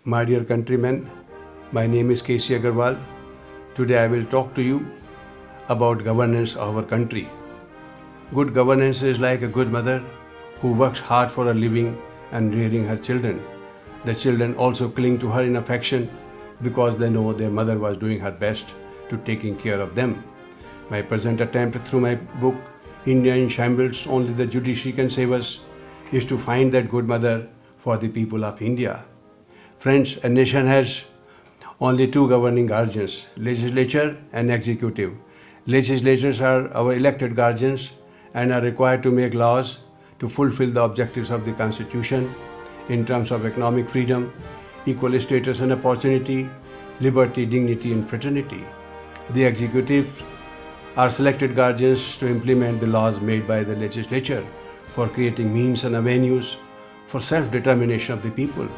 My dear countrymen, my name is K.C. Agarwal. Today I will talk to you about governance of our country. Good governance is like a good mother who works hard for a living and rearing her children. The children also cling to her in affection because they know their mother was doing her best to taking care of them. My present attempt through my book, India in Shambles, Only the Judiciary Can Save Us, is to find that good mother for the people of India. Friends, a nation has only two governing guardians, legislature and executive. Legislators are our elected guardians and are required to make laws to fulfill the objectives of the Constitution in terms of economic freedom, equal status and opportunity, liberty, dignity and fraternity. The executive are selected guardians to implement the laws made by the legislature for creating means and avenues for self-determination of the people,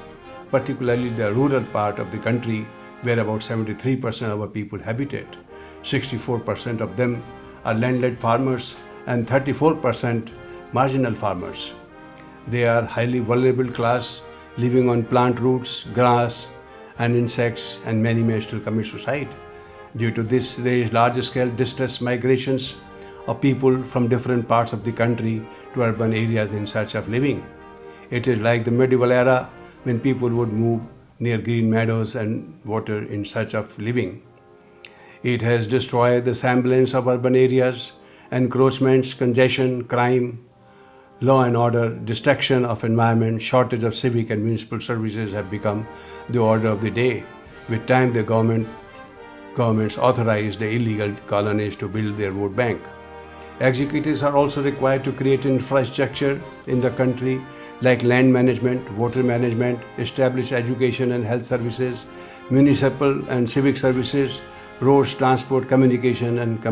particularly the rural part of the country where about 73% of our people habitate. 64% of them are landless farmers and 34% marginal farmers. They are highly vulnerable class living on plant roots, grass and insects, and many may still commit suicide. Due to this, there is large-scale distress migrations of people from different parts of the country to urban areas in search of living. It is like the medieval era when people would move near green meadows and water in search of living. It has destroyed the semblance of urban areas. Encroachments, congestion, crime, law and order, destruction of environment, shortage of civic and municipal services have become the order of the day. With time, the governments authorize the illegal colonies to build their vote bank. Executives are also required to create infrastructure in the country like land management, water management, establish education and health services, municipal and civic services, roads, transport, communication and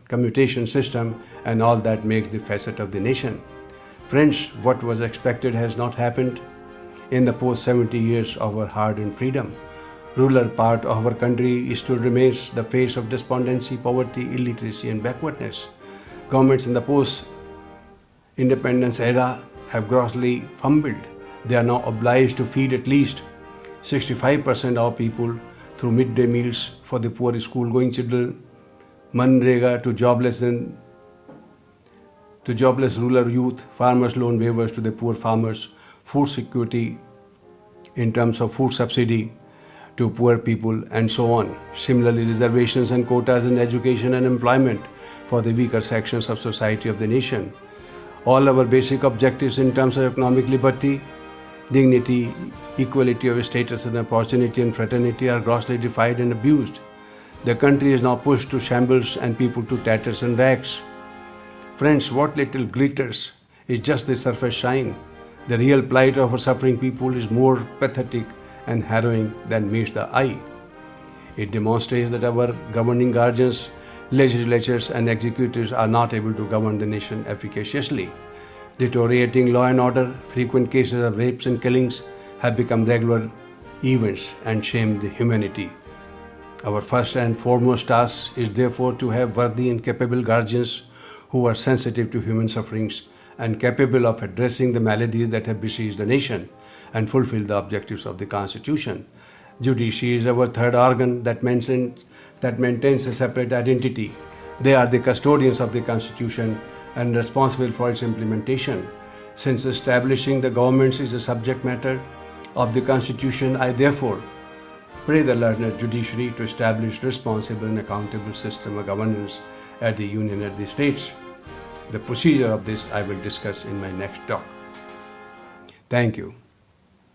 commutation system, and all that makes the facet of the nation. Friends, what was expected has not happened in the post 70 years of our hard-earned freedom. Rural part of our country still remains the face of despondency, poverty, illiteracy and backwardness. Governments in the post-independence era have grossly fumbled. They are now obliged to feed at least 65% of people through midday meals for the poor school-going children, Manrega to jobless rural youth, farmers' loan waivers to the poor farmers, food security in terms of food subsidy to poor people, and so on. Similarly, reservations and quotas in education and employment for the weaker sections of society of the nation. All our basic objectives in terms of economic liberty, dignity, equality of status and opportunity and fraternity are grossly defied and abused. The country is now pushed to shambles and people to tatters and rags. Friends, what little glitters is just the surface shine. The real plight of our suffering people is more pathetic and harrowing than meets the eye. It demonstrates that our governing guardians, legislatures and executives are not able to govern the nation efficaciously. Deteriorating law and order, frequent cases of rapes and killings have become regular events and shame the humanity. Our first and foremost task is therefore to have worthy and capable guardians who are sensitive to human sufferings and capable of addressing the maladies that have besieged the nation and fulfill the objectives of the Constitution. Judiciary is our third organ that maintains a separate identity. They are the custodians of the Constitution and responsible for its implementation. Since establishing the governments is the subject matter of the Constitution, I therefore pray the learned judiciary to establish responsible and accountable system of governance at the Union and the states. The procedure of this I will discuss in my next talk. Thank you.